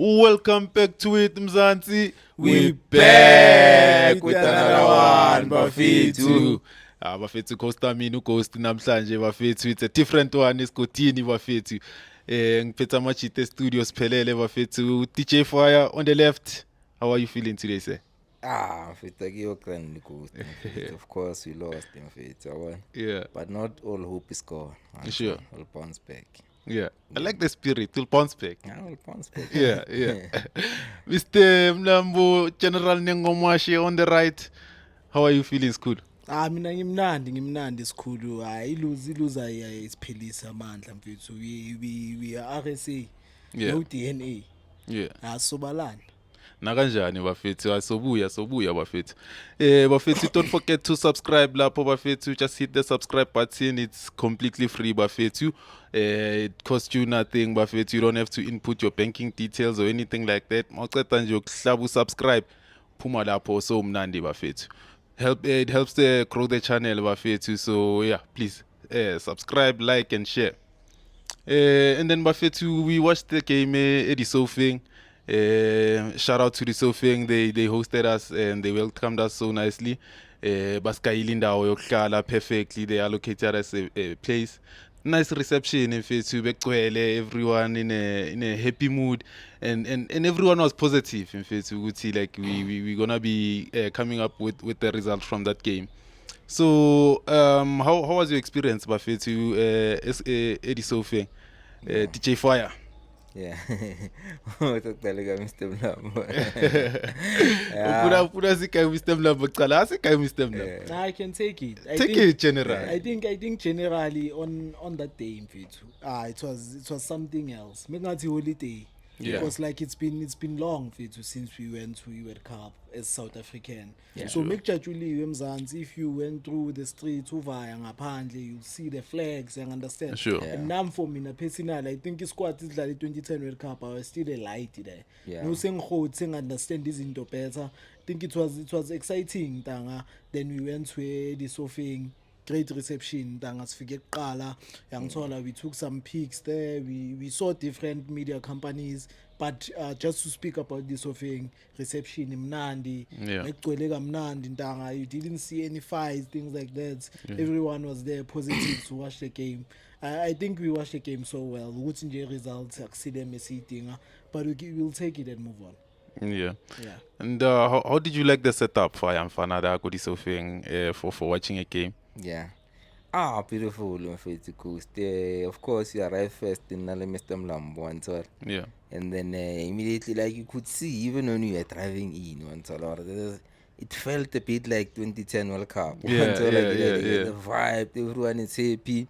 Welcome back to it, Mzansi. We back with another one, bafethu. Bafethu Costa mina Ghost namhlanje bafethu. It's a different one esikotini bafethu. Ngiphethe amachite studio siphelele bafethu. DJ Fire on the left. How are you feeling today, sir? Mfethu akuyogrand ghost mfethu. Of course we lost mfethu, yabona. Yeah. But not all hope is gone. Sure. We'll bounce back. Yeah. I like the spirit. We'll bounce back. We'll bounce back. Yeah. Mr. Mlambo, General Nengomashi on the right. How are you feeling, school? Mina ngimnandi sikhulu. Iluza isiphelisa amandla mfethu. We are RSA. Yeah. No DNA. Yeah. Asobalana. Nakanjani bafethu sobuya bafethu bafethu don't forget to subscribe lapho bafethu, just hit the subscribe button. It's completely free bafethu. It costs you nothing bafethu. You don't have to input your banking details or anything like that. Mawuceda nje ukuhlaba usubscribe phuma lapho so mnandi bafethu. It helps grow the channel bafethu, so yeah, please subscribe, like and share. And then bafethu, we watched the game at the Sofing. Shout out to the Sofing. They hosted us and they welcomed us so nicely. Baskayile indawo yokuhlala perfectly. They allocated us a place. Nice reception mfethu, begcwele, everyone in a happy mood, and everyone was positive mfethu ukuthi like we gonna be coming up with the result from that game. So how was your experience bafethu at the Sofing? DJ Fire. Yeah. Utaqala Mr. Mlambo. Pura sika Mr. Mlambo cala sika Mr. Mlambo. I can take it. Take it, General. I think generally on that day mfethu. It was something else. Mengathi holiday. Yeah. Because like it's been long mfethu since we went to World Cup as South African. Yeah. So mekujatshuliwe eMzansi, if you went through the streets uvaya ngaphandle, you see the flags and understand. Sure. Yeah. And now for mina personally, I think isquad is like 2010 World Cup. I was still a light there. Yeah. No saying understand this into better. I think it was exciting tanga. Then we went to the Sofing. Great reception tanga sifike kuqala yangithola. We took some pics there. We saw different media companies, but just to speak about this Sofing reception imnandi. Yeah. Ekugcwele kamnandi ntanga. You didn't see any fights, things like that. Everyone was there positive to watch the game. I think we watched the game so well. Ukuthi nje results akusile mesiyidinga, but we'll take it and move on. Yeah. Yeah. And how did you like the setup for Yamfana da Kodi Sofing for watching a game? Yeah. Beautiful mfethu Ghost. Of course you arrived first in Nale Mr. Mlambo and so. Yeah. And then immediately, like you could see, even when you were driving in, it felt a bit like 2010 World Cup. Yeah, The vibe, everyone is happy.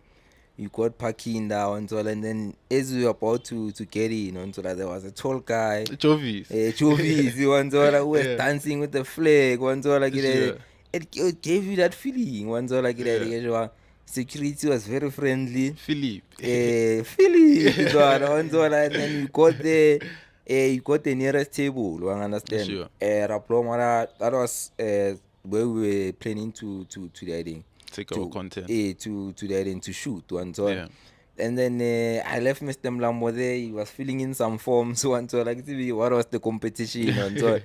You got parking down, and then as we were about to get in, there was a tall guy, Jovis. Jovis, who was Yeah. dancing with the flag, Sure. it gave you that feeling, security was very friendly. Philippe. Philly, and then you got you got the nearest table. You understand? Sure. Raplomara, that was where we were planning to the heading. Take our content. To the heading to shoot and so on. Yeah. And then I left Mr. Mlambo there. He was filling in some forms, so and so like what was the competition and so.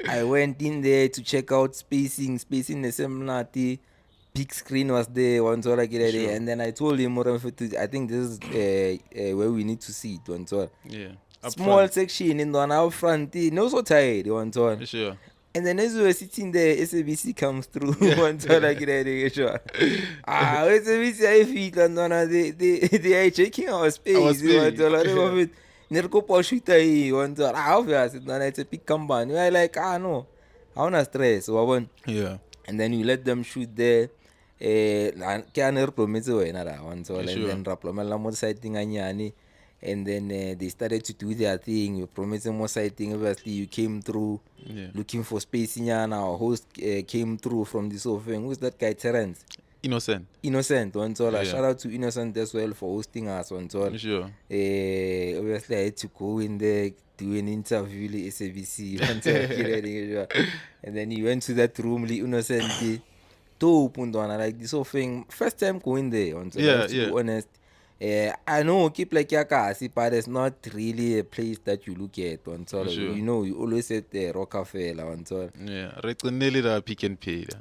I went in there to check out spacing the same nati. Big screen was there, one so like it, Sure. and then I told him, I think this is where we need to see it, one so. Yeah. Up Small front. section in the one out front, no so tired, one so. Sure. And then as we were sitting there, SABC comes through, one so like it, sure. SABC I feel and they are checking our space, Our space. one so. Nerko shoot I one so. Obviously, it's a big company. We are like, no, I wanna stress, one. Yeah. And then you let them shoot there. Ke ane re prometse wena ra one so, and Sure. then ra plomela mo sighting anyane, and then they started to do their thing. You promised more sighting. Obviously you came through looking for space nyana. Our host came through from this offering. Who's that guy? Terence Innocent one so. Yeah. Shout out to Innocent as well for hosting us one so. Sure. Obviously I had to go in there, do an interview with SABC one so. And then he went to that room, Innocent dope like this whole thing. First time going there, on so Yeah, to be honest. I know keep like Yakasi, but it's not really a place that you look at on For sure. You know, you always at the Rockefeller on Yeah, reqinile la Pick n Pay la.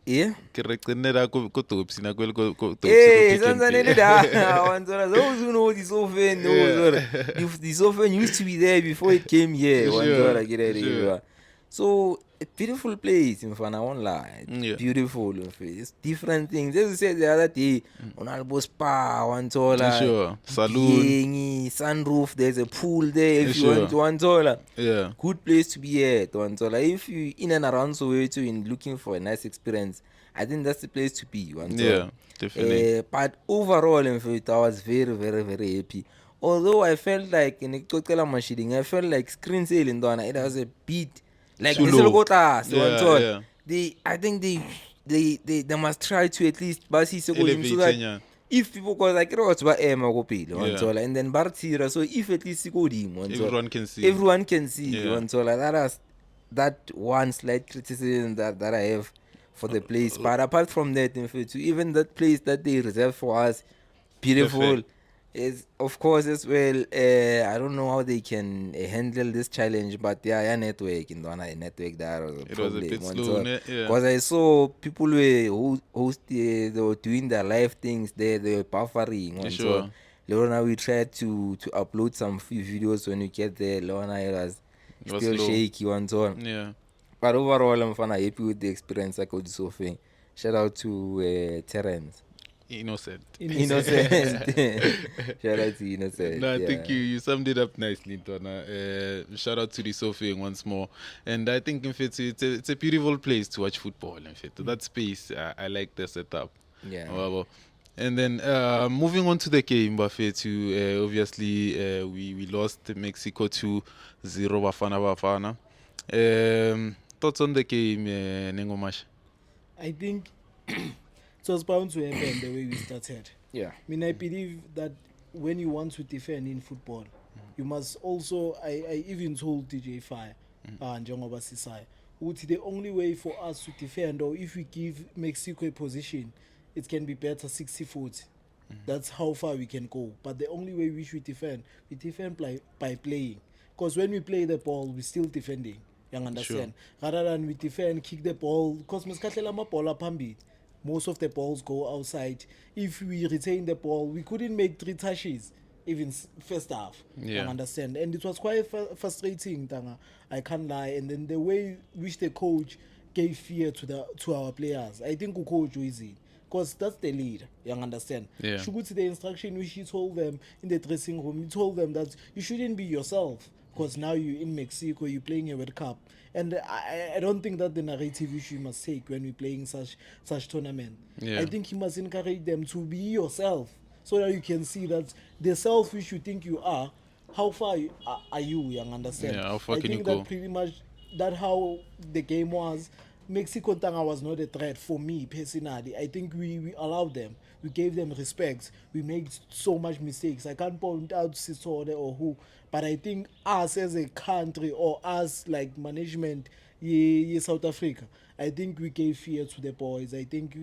Yeah. Ke reqinile ko Topsy na kwele ko Topsy ko Hey, Pick n Sanzanele Pay. da. On those who know this often knows. This often used to be there before it came here. For One sure, get for sure. So a beautiful place in Fana, I won't lie. Yeah. Beautiful. It's different things. As you said the other day, on Albo Spa, one For sure. Saloon. sunroof. There's a pool there if For you want sure. one dollar. Yeah. Good place to be at. One dollar. If you in and around Soweto in looking for a nice experience, I think that's the place to be. One Yeah, definitely. but overall, in fact, I was very, very, very happy. Although I felt like in Ikokela Mashiding, I felt like screen sale in Dona, it was a bit like Too this low. logo class. Yeah. I think they must try to at least basi so Elevate, that yeah. if people call like what's about Emma go pay Yeah. and then Bartira, so if at least go dim Everyone can see. everyone can see Yeah. that one slight criticism that I have for the place. But apart from that, in fact, even that place that they reserve for us, beautiful. Perfect. Is of course as well. I don't know how they can handle this challenge, but yeah, network in the network that was a It was a problem. bit slow, yeah. Because I saw people were they were doing their live things there. They were buffering. For sure. Lorna, we tried to upload some few videos when we get there. Lorna, it was It was still slow. shaky and so on. Yeah. But overall, I'm happy with the experience I could so far. Shout out to Terence. Innocent. Innocent. Shout out to Innocent. No, I yeah. think you summed it up nicely, Ntwana. Shout out to the Sophie once more. And I think, in fact, it's a beautiful place to watch football. In fact, that space, I like the setup. Yeah. Wow. And then moving on to the game, Buffet, obviously we lost Mexico 2-0 Bafana. Thoughts on the game, Nengomash? I think it was bound to happen the way we started. Yeah. I mean, I believe that when you want to defend in football, you must also. I even told DJ Fire and Jongoba Sisai, the only way for us to defend, or if we give Mexico a position, it can be better 60-40. That's how far we can go. But the only way we defend by playing. Because when we play the ball, we're still defending. You understand? Sure. Rather than we defend, kick the ball, because most of the balls go outside. If we retain the ball, we couldn't make 3 touches, even first half. Yeah. You understand? And it was quite frustrating, Tanga. I can't lie. And then the way which the coach gave fear to our players, I think coach is it. Because that's the lead, you understand? Yeah. Shuguti, the instruction which he told them in the dressing room, he told them that you shouldn't be yourself. Because now you're in Mexico, you're playing a World Cup. And I don't think that the narrative which you must take when we're playing such tournament. Yeah. I think you must encourage them to be yourself so that you can see that the self which you think you are, how far are you, understand? Yeah, how far I can you think go? that pretty much that how the game was. Mexico Tanga was not a threat for me personally. I think we allowed them. We gave them respect. We made so much mistakes. I can't point out Sisole or who, but I think us as a country or us like management, South Africa, I think we gave fear to the boys. I think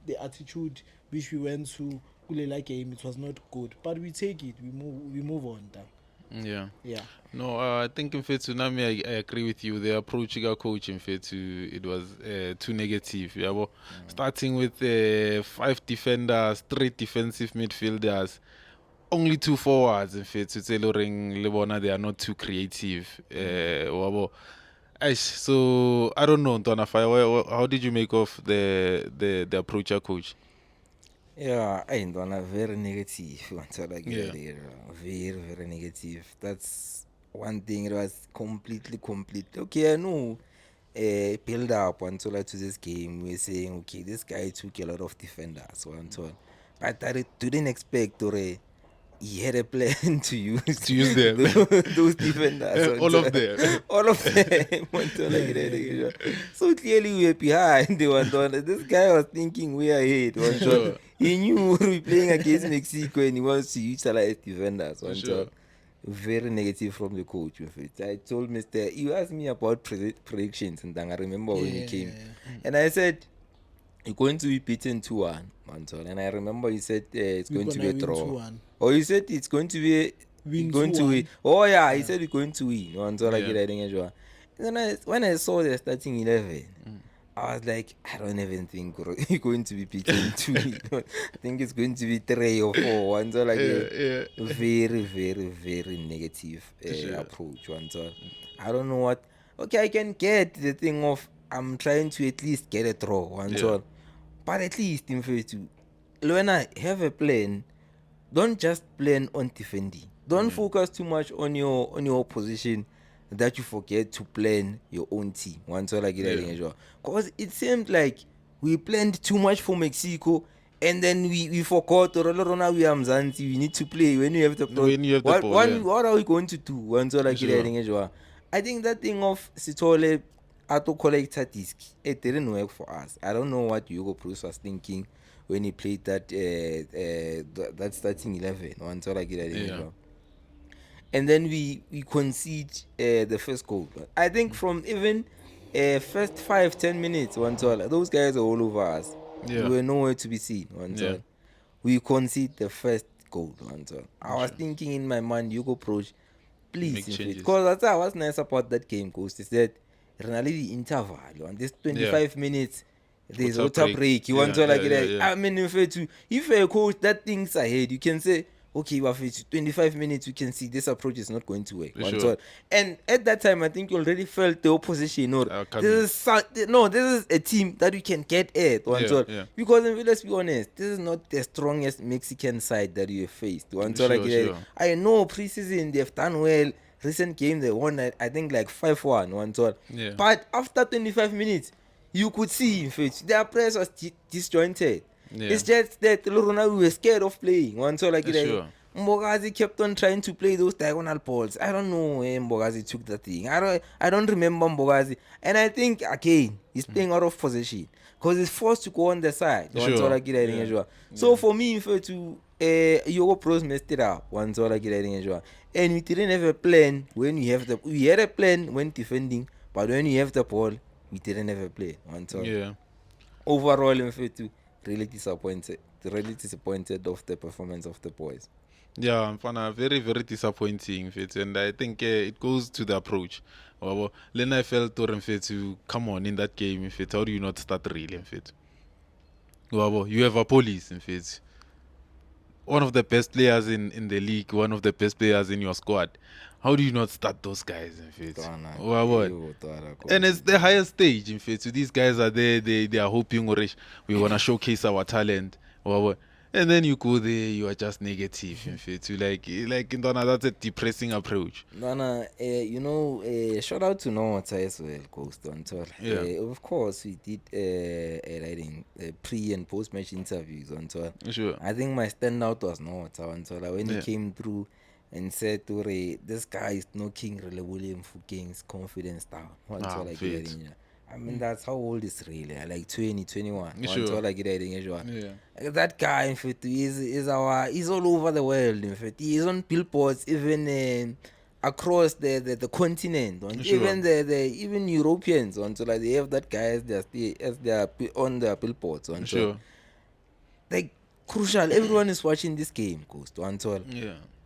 the attitude which we went to Kulela game, it was not good. But we take it. We move on. Yeah. Yeah. No, I think in fact, Tsunami, I agree with you. The approach you got coach in fact, it was too negative. Yeah, well, starting with 5 defenders, 3 defensive midfielders, only 2 forwards. In fact, to tailoring Lebona, they are not too creative. So I don't know, Ntwana Fire. How did you make of the approach your coach? Yeah, I ain't on a very negative. Yeah. Very, very negative. That's one thing. It was completely. Okay, I know. Build up until to this game. We're saying, okay, this guy took a lot of defenders, but I didn't expect he had a plan to use them. those defenders. All of them. All of them. So clearly we were behind. This guy was thinking we are ahead. Sure. He knew we were playing against Mexico and he wants to utilize defenders. Sure. Very negative from the coach. I told you asked me about predictions, and I remember when you came. And I said, you're going to be beaten 2-1, Mansol. And I remember you said it's We're going to be a gonna win draw. 2-1. Or you said it's going to be Win going to 2-1. win. Oh yeah, he said we're going to win. Mansol, like Yeah. it, I think as well. And then when I saw the starting 11, I was like, I don't even think you're going to be beaten 2. I think it's going to be 3 or 4. One so like a very, very, very negative approach. One so I don't know what. Okay, I can get the thing of I'm trying to at least get a draw. One so, but at least in fact, when I have a plan, don't just plan on defending. Don't focus too much on your opposition that you forget to plan your own team. Once all I get that, because it seemed like we planned too much for Mexico, and then we forgot. We are Mzansi. We need to play when you have the ball. When you have the ball, What are we going to do? Once all I get that, I think that thing of Sitole auto collector disc, it didn't work for us. I don't know what Hugo Bruce was thinking when he played that that starting 11. Once all I get that, and then we concede the first goal. I think from even first 5-10 minutes, those guys are all over us. We were nowhere to be seen. We concede the first goal. I was thinking in my mind, Hugo Bruce, please, because that's what's nice about that game, Ghost, is that really interval on this 25 minutes. There's water break. You want to like it. I mean, if a coach that thinks ahead, you can say, okay, 25 minutes, you can see this approach is not going to work. And at that time, I think you already felt the opposition. This is a team that we can get at. Because let's be honest, this is not the strongest Mexican side that you have faced. I know preseason they've done well. Recent game they won, I think like 5-1. But after 25 minutes, you could see in fact their press was disjointed. It's just that Ronaldo was scared of playing. Mbogazi kept on trying to play those diagonal balls. I don't know where Mbogazi took that thing. I don't remember Mbogazi. And I think again he's playing out of position because he's forced to go on the side. So for me, in fact, Hugo Bros messed it up. And we didn't have a plan when we had a plan when defending, but when you have the ball, we didn't have a plan. Overall, in fact, really disappointed of the performance of the boys. Yeah, very, very disappointing, and I think it goes to the approach. Then I felt to come on in that game, how do you not start really, you have a police, one of the best players in the league, one of the best players in your squad. How do you not start those guys, and it's the highest stage, so these guys are there, they are hoping we want to showcase our talent. And then you go there, you are just negative. That's a depressing approach. Shout out to Nota as well, Ghost. Of course, we did writing pre and post match interviews. I think my standout was Nota. When he came through and said, this guy is knocking William Fukeng's confidence down. I mean, that's how old is really, like 20, 21. That guy, in fact, he's all over the world. In fact, he's on billboards even across the continent. Even Europeans, they have that guy as their on their billboards. Like crucial, everyone is watching this game, Ghost.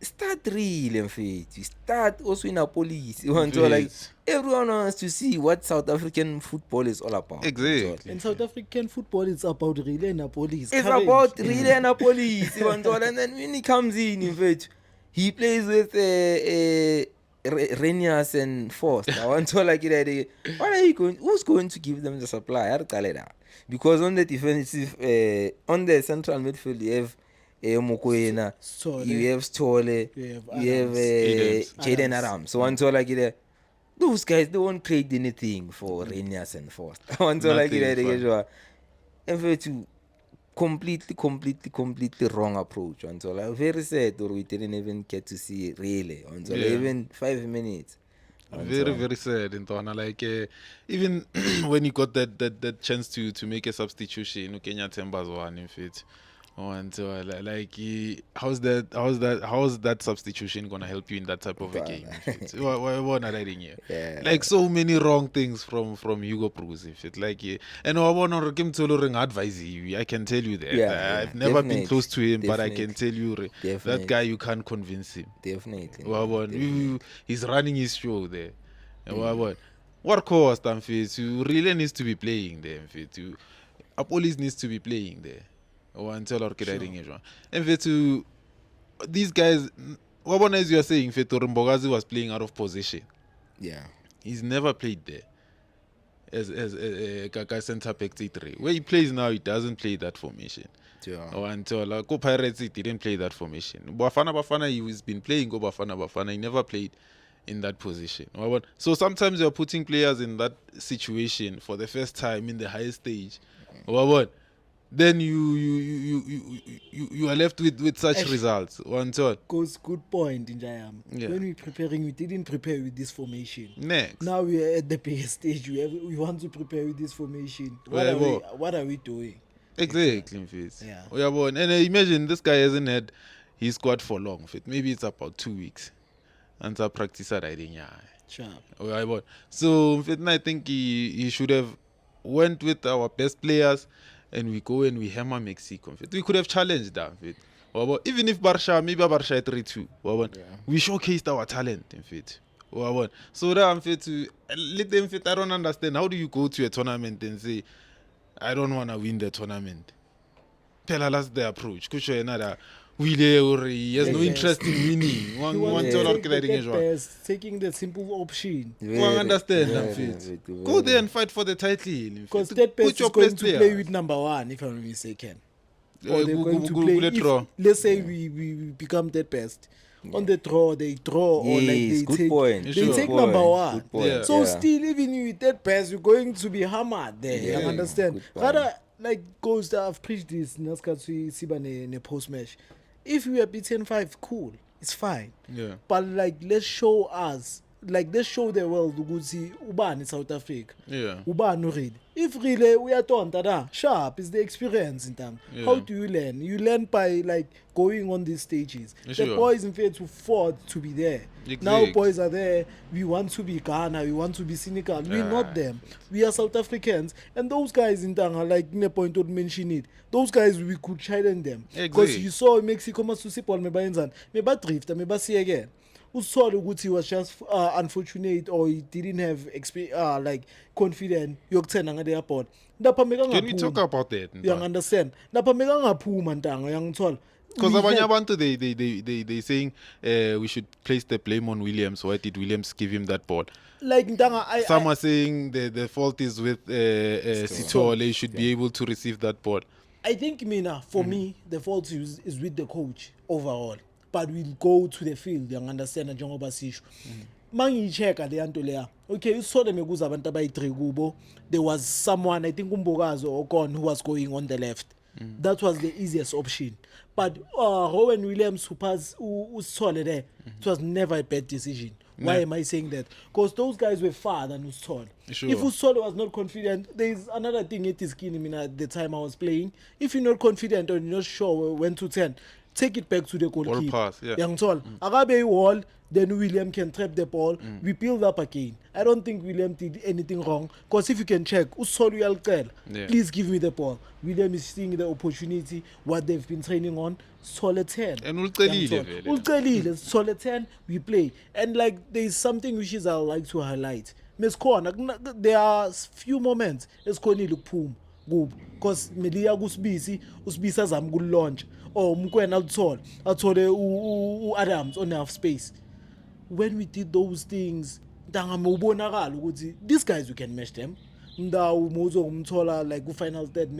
Start real, in fact. Start also in a police. Everyone wants to see what South African football is all about. Exactly. In South African football, it's about relay and police. It's about relay and police. And then when he comes in fact, he plays with Renias and Forst. What are you going? Who's going to give them the supply? Because on the defensive, on the central midfield, you have Mokoena, you have Stole, you have Jaden Adams. So those guys, they won't trade anything for Renias and Forst. In fact, completely wrong approach. Very sad, or we didn't even get to see really even 5 minutes. Very, very sad, even when you got that chance to make a substitution, Kenya Tembas one, in fact. And so, how's that substitution gonna help you in that type of a game? What not writing here? Yeah. Like so many wrong things from Hugo Broos. If it like and I want to give to advise you. I can tell you that. Yeah, I've never been definitely, close to him, but I can definitely. tell you Definitely. that guy you can't convince him. Definitely. He's running his show there. What cause Stamford? You really needs to be playing there. You Apolis needs to be playing there. Until and to these guys, what as you are saying, Mbogazi was playing out of position. Yeah. He's never played there as a center back T3. Where he plays now, he doesn't play that formation. Yeah. Until Go Pirates, he didn't play that formation. Bafana, he's been playing Go Bafana. He never played in that position. So sometimes you're putting players in that situation for the first time in the highest stage. Then you are left with such results. Goes good point in Jayam. Yeah. When we preparing, we didn't prepare with this formation. Next. Now we are at the biggest stage. We want to prepare with this formation. What are we doing? Exactly. Yeah. And imagine this guy hasn't had his squad for long. Maybe it's about 2 weeks. And so practice riding. Sharp. So I think he should have went with our best players and we go and we hammer Mexico. We could have challenged them. Even if maybe Barsha 3-2. We showcased our talent in fact. So that I'm fit to let them fit. I don't understand. How do you go to a tournament and say, I don't want to win the tournament? That's the approach. He has no interest in winning. He wants to take the best, taking the simple option. Go there and fight for the title. Because that best is going to play with number 1, if I'm not mistaken. Or they're going to play. If, let's say we become that best. On the draw, they draw or like they take. They take number 1. So still, even with that best, you're going to be hammered there. You understand? Rather, like Ghost, I've preached this. Naskatsu Siba ne post match. If we are beaten 5, cool, it's fine. Yeah. But like, let's show the world ukuthi ubani South Africa. Yeah. Ubani read. If really we are done, sharp is the experience in time. Yeah. How do you learn? You learn by like going on these stages. Sure. The boys in fact who fought to be there. Exact. Now boys are there. We want to be Ghana. We want to be cynical. We're not them. We are South Africans. And those guys in Tanga, like Nepoint would mention it. Those guys we could challenge them. Because you saw Mexico must see Paul Meba drift, Meba see again. Usolo ukuthi was just unfortunate or he didn't have like confident yokuthena ngade airport. Can we talk about that? You understand? Lapha meka ngaphuma ntanga uyangithola. Because abanye abantu they saying we should place the blame on Williams. Why did Williams give him that ball? Like ntanga, some are saying the fault is with Sithole. He should be able to receive that ball. I think for me the fault is with the coach overall. But we'll go to the field, you understand, njengoba sisho. Mangiyicheka le yanto leya. Okay, usole mekuza abantu abayi3 kubo. There was someone, I think Umbogazi or Okon, who was going on the left. That was the easiest option. But Rowan Williams who passed Usole there, it was never a bad decision. Why am I saying that? Because those guys were far than Usole. Sure. If Usole was not confident, there is another thing it is killing me at the time I was playing. If you're not confident or you're not sure when to turn, take it back to the goalkeeper. Pass, yeah. Agabe wall, then William can trap the ball. We build up again. I don't think William did anything wrong. Because if you can check, please give me the ball. William is seeing the opportunity, what they've been training on. Solid 10. And solid 10, we play. And like there's something which is I would like to highlight. There are few moments esikhonile ukuphuma kubo because Melia kusibisi azama ukulaunch or Mkwena athole uAdams on half space. When we did those things, ubonakala ukuthi these guys you can match them. Ndawo Mozo umthola like final third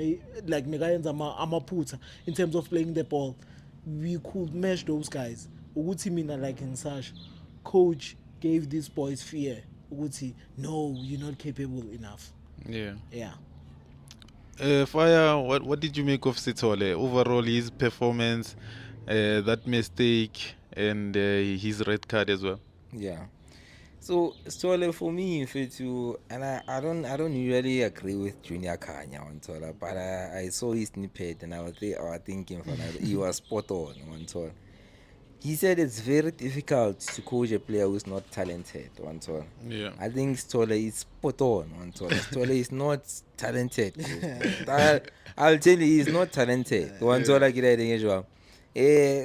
like mekayenza amaphutha in terms of playing the ball. We could match those guys. Ukuthi mina like Ngisasha, coach gave these boys fear. Ukuthi no, you're not capable enough. Yeah. Fire, what did you make of Sithole? Overall, his performance, that mistake, and his red card as well? Yeah. So for me, and I don't usually agree with Junior Kanya on Tola, but I saw his snippet and I was thinking for that he was spot on Tola. He said it's very difficult to coach a player who's not talented on Tola. Yeah. I think Stoller is spot on Tola. Stoller is not talented. I'll tell you, he's not talented. One Tola kira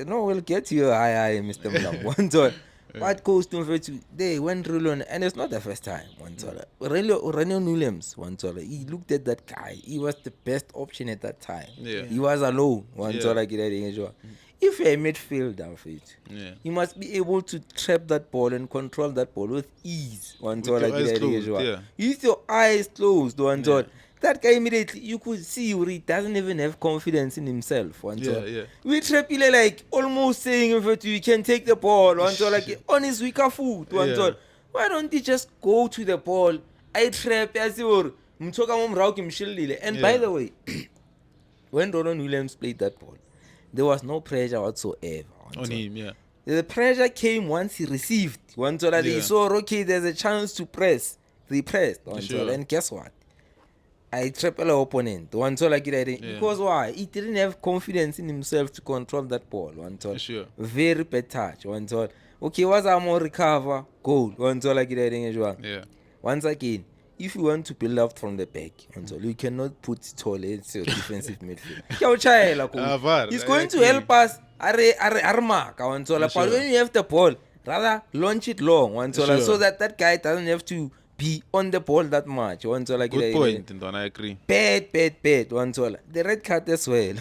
no, we'll get to you high, Mr. Mulam. One Tola. But goes to they went real on, and it's not the first time. One Tola. Renan Williams, one Tola. He looked at that guy. He was the best option at that time. Yeah. He was alone. One Tola kira if you're a midfielder, Yeah. you must be able to trap that ball and control that ball with ease. One With your eyes closed, yeah. With your eyes closed, one Yeah. that guy immediately you could see he doesn't even have confidence in himself. One Yeah. we trap him like almost saying you can take the ball. One like on his weaker foot. One Yeah. why don't he just go to the ball? I trap as or and by Yeah. the way, when Ronan Williams played that ball, there was no pressure whatsoever On him, yeah. The pressure came once he received. They Yeah. saw okay, there's a chance to press. They pressed. Sure. And guess what? I triple opponent. Because why? He didn't have confidence in himself to control that ball. Sure. Very bad touch. Okay, what's our more recover? Goal. Yeah. Once again, if you want to build up from the back, you cannot put Tole as your defensive midfield. VAR, He's I going to agree. help us. But when you have the ball, rather launch it long, Sure. so that guy doesn't have to be on the ball that much. Good point, Ndon, I agree. Bad. The red card as well.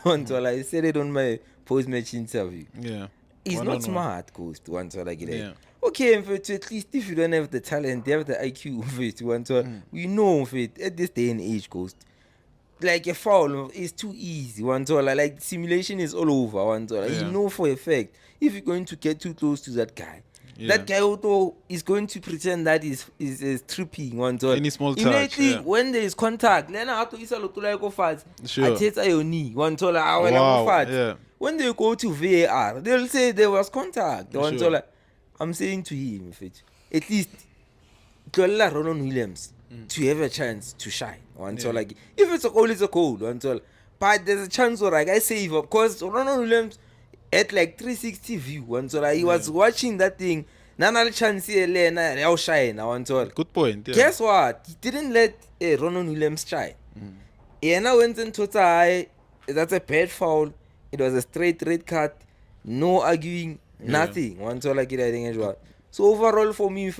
I said it on my post-match interview. Yeah. He's not One-on-one. smart, Ghost. Yeah. Okay, in fact, at least if you don't have the talent, you have the IQ of it. We know of it at this day and age, Ghost. Like a foul is too easy. Like simulation is all over. Yeah. You know for a fact if you're going to get too close to that guy. Yeah. That guy also is going to pretend that is tripping. Any small touch, Immediately yeah. when there is contact, then I have to go fast. Sure. I take your knee. Wow, yeah. When they go to VAR, they'll say there was contact. Sure. I'm saying to him, at least Tola Ronan Williams to have a chance to shine. If it's a goal, it's a goal. But there's a chance where I save up because Ronan Williams at like 360 view. He was watching that thing. Nana chance here, shine. Good point. Yeah. Guess what? He didn't let Ronan Williams shine. He now went into that's a bad foul. It was a straight red card. No arguing. Nothing. So overall for me,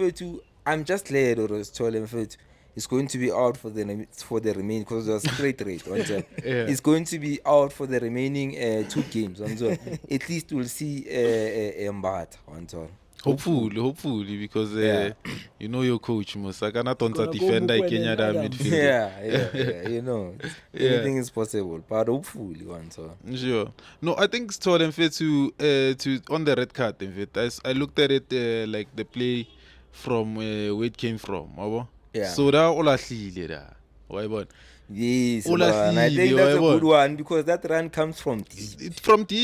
I'm just glad it's going to be out for the remaining because it was straight red. Yeah. It's going to be out for the remaining 2 games. At least we'll see Mbata. Hopefully, because you know your coach Musa cannot on Gonna go defender Bukwele Kenya and that Adams. midfield. Yeah, anything is possible, but hopefully Sure. No, I think Stolen in fact to on the red card. In fact, I looked at it like the play from where it came from. Yeah. So that all I why but Yes, Ola man. I think Sile, that's a why good one because that run comes from deep. it's from D.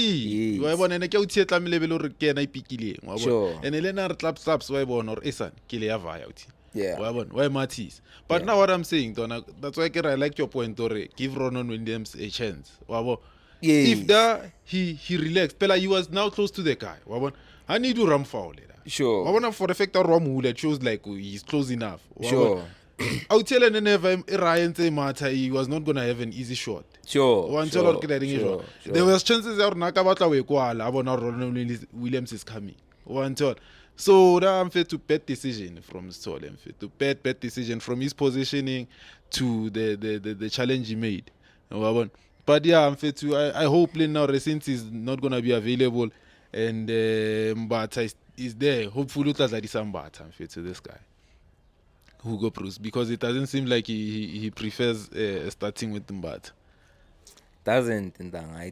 Yes. Why bona ne ke o tshetla level re ke na ipikileng wa Sure. bona. And elena re claps why bona or esan ke le ya vaya uthi. Yeah. Why bona? Why Matisse? But Yeah. now what I'm saying, Donna, that's why I like your point or give Ronan Williams a chance. Wabo. Yes. If that he relaxed, Pella he was now close to the guy. Wabon. I need to ram foul. Sure. Wabona for the fact that Ramu that shows like he's close enough. Wabona. Sure. I would tell you never Ryan say matter he was not gonna have an easy shot. Sure. There was chances that Nakabatla we kwala abona Ronan Williams is coming. One tell. So that I'm fair to bad decision from Stoll. I'm fair to bad decision from his positioning to the challenge he made. But yeah, I'm fair to I hope now Resins is not gonna be available and Mbata is there. Hopefully it like this Mbata. I'm fair to this guy. Hugo Bruce, because it doesn't seem like he prefers starting with Mbata. It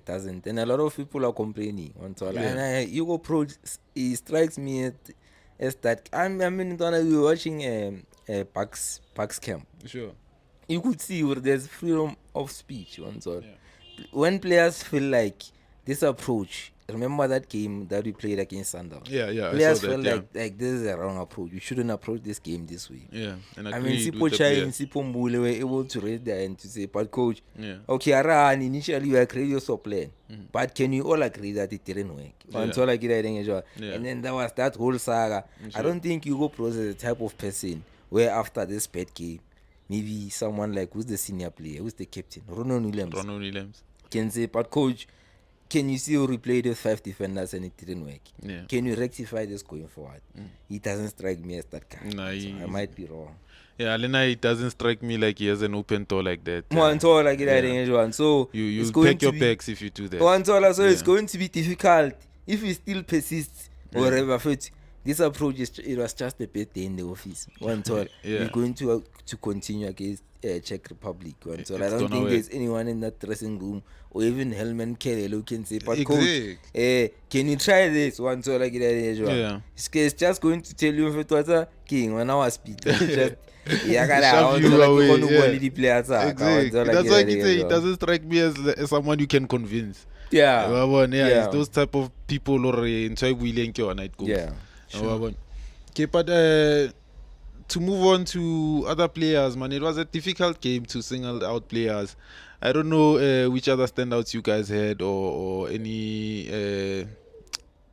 doesn't. And a lot of people are complaining. And Hugo Pro, he strikes me as that. I mean, we were watching Pax Camp. Sure. You could see where there's freedom of speech. When players feel like this approach remember that game that we played against Sundowns? Yeah, I Players saw that, felt yeah. like this is a wrong approach. We shouldn't approach this game this way. Yeah, and I mean, agreed Sipo with the Chai and players. Sipo Mbule were able to raise their hand to say, but coach, Yeah. okay, Aran, initially we agreed with your plan, but can you all agree that it didn't work? Until I get it, and then there was that whole saga. I don't think Hugo Bros is the type of person where after this bad game, maybe someone like who's the senior player, who's the captain, Ronald Williams, can say, but coach, can you still replay the 5 defenders and it didn't work? Yeah. Can you rectify this going forward? He doesn't strike me as that guy. Nah, So I might be wrong. Yeah, Lena, it doesn't strike me like he has an open door like that. So You it's going pack to your be, bags if you do that. so it's going to be difficult if he still persists or whatever. This approach it was just a bit in the office. We're going to continue against Czech Republic. I don't think there's anyone in that dressing room or even Helman Kelly who can say, but coach, can you try this? It's just going to tell you if it was a king when I was speed. That's why he doesn't strike me as someone you can convince. It's those type of people or night go. Okay, but to move on to other players, man, it was a difficult game to single out players. I don't know which other standouts you guys had or any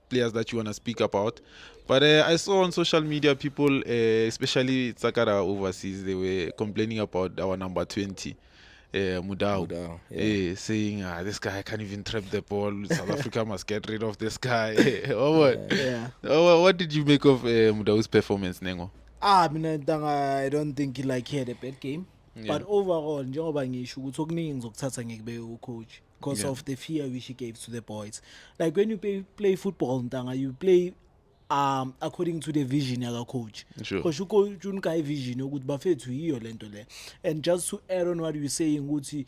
players that you want to speak about. But I saw on social media people, especially Sakara overseas, they were complaining about our number 20. Mudau, saying this guy can't even trap the ball. South Africa must get rid of this guy. What did you make of Mudau's performance, Nengo? I don't think he had a bad game. But overall, njengoba ngisho ukuthi okuningi ngizokuthatha ngikubeke ucoach because of the fear which he gave to the boys. Like when you play football, you play according to the vision of the coach. Because coach unka vision ukuthi bafethu yiyo lento le. And just to add on what you saying ukuthi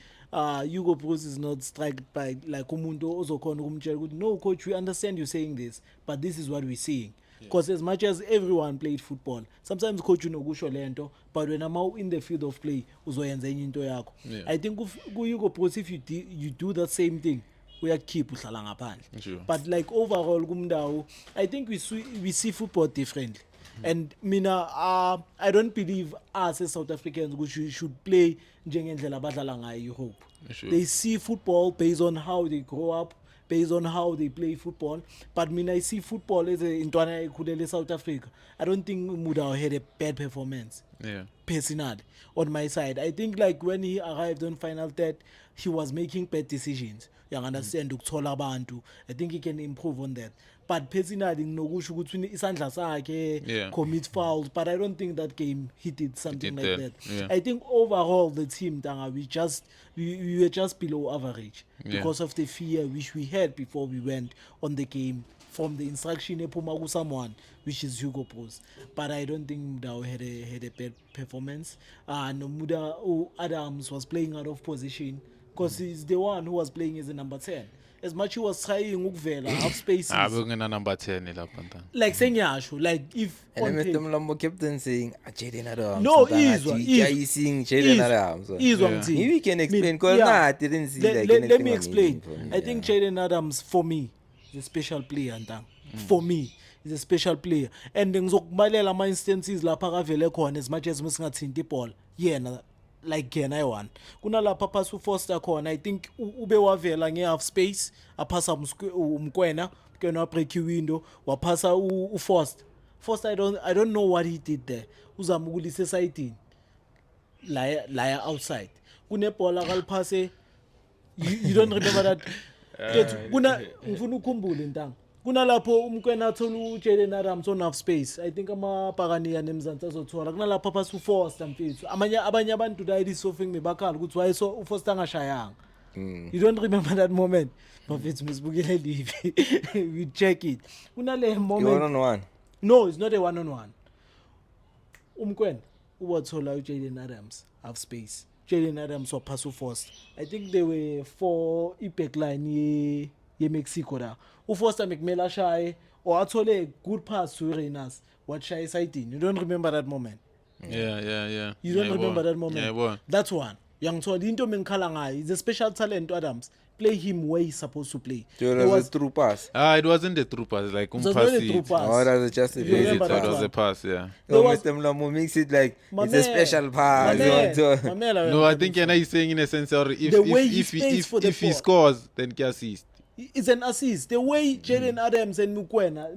Hugo Bros is not struck by like umuntu ozokhona ukumtshela ukuthi no coach, we understand you saying this, but this is what we're seeing. Because as much as everyone played football, sometimes coach unokusho lento, but when I'm out in the field of play uzoyenza enye into yakho. I think Hugo Bros, if you do that same thing, uyakeep uhlala ngaphandle. But like overall kumdawu, I think we see football differently. And mina I don't believe us as South Africans we should play njengendlela abadlala ngayo Europe. They see football based on how they grow up, based on how they play football. But I see football as intwana ekhulele South Africa. I don't think Mudau had a bad performance. Personally, on my side, I think like when he arrived on final third, he was making bad decisions. You understand? I think he can improve on that. But personally, nginokusho ukuthi isandla sakhe commit fouls, but I don't think that game he did something like that. I think overall the team we were just below average because of the fear which we had before we went on the game from the instruction ephuma someone which is Hugo Bros. But I don't think Mudau had a bad performance. And Adams was playing out of position because he's the one who was playing as a number 10. As much he was trying ukuvela half spaces. Number 10 like senyasho, like if and Mr. Mlambo kept on saying Jaden Adams. No, Jaden Adams. Maybe we can explain because I didn't see let me explain. I think Jaden Adams for me is a special player for me is a special player. And ngizokubalela ama instances lapha kavele khona as much as musingathinta ibhola yena like yena I1 kunalapha pass uFoster khona. I think ube wavela nge-half space aphasa umkwena break window waphasa uFoster. I don't know what he did there. Uzama ukulisa esayidini la outside kunebhola kaliphase. You don't remember that? Kuna ngifuna ukukhumbula intanga kunalapho umkwena athola uJaden Adams on half space. I think amabhakaniya nemzansi azothola kunalapho phasa uFoster mfethu abanye abantu dayidi sofing mebakhala ukuthi why so uFoster angashayanga. You don't remember that moment? Mfethu misibukile live. We check it. Kunale moment 1-on-1. No, it's not a 1-on-1. Umkwena uwathola uJaden Adams half space. Jaden Adams waphasa uFoster. I think they were for i-backline ye-Mexico da. uFoster McMillan ashaye or athole a good pass to Reynas watshaye esayidini. You don't remember that moment? Yeah. You don't remember that moment? Yeah, that's one. Yangithola into mengikhala ngayo. He's a special talent Adams. play him where he's supposed to play. So There it was a true pass. It wasn't a true pass, like it was not a true pass. Oh, that was just a You remember basic it that was one? a pass, yeah. There Oh, was- Mr. Mlambo makes it like My it's man, a special pass. my you man, want to- my man, No, I think he's saying in a sense, or if The way he space for the if he ball. scores, then he assist. It's an assist. The way Jaden Adams and Mukwena,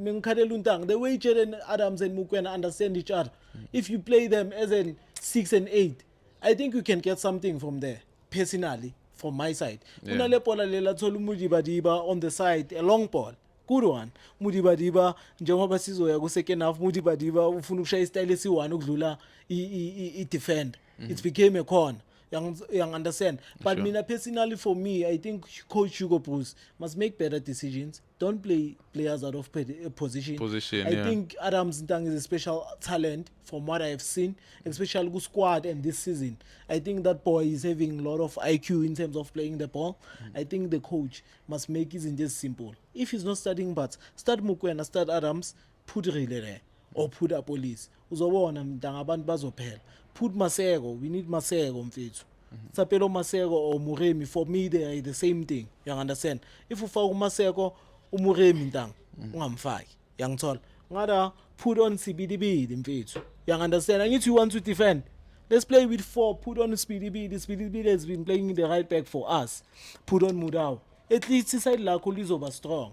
the way Jaden Adams and Mukwena understand each other. If you play them as in 6 and 8, I think you can get something from there. Personally, from my side. Yeah. Unale pola lela tholu Mudibadiba on the side, a long ball. Good one. Mudibadiba njengoba sizoya ku second half Mudibadiba ufuna ukushaya istyle esi1 ukudlula I defend. It became a corner. Young understand. But Sure. mina personally, for me, I think Coach Hugo Bruce must make better decisions. Don't play players out of position. I Yeah. think Adams Ntang is a special talent from what I have seen, especially good squad and this season. I think that boy is having a lot of IQ in terms of playing the ball. I think the coach must make it just simple. If he's not starting but start Mukwena, start Adams, put Rile there or put Apolis. Uzobona mntanga abantu bazophela. Put Masego. We need Masego mfethu. Sapelo Masego or Muremi, for me they are the same thing. You understand? If you follow Masego, Muremi ntang, ungamfaki. Yang tol. Ngada put on CBDB mfethu. You understand? And if you want to defend, let's play with 4. Put on SPDB. The SPDB has been playing in the right back for us. Put on Mudau. At least side lakho lizoba strong.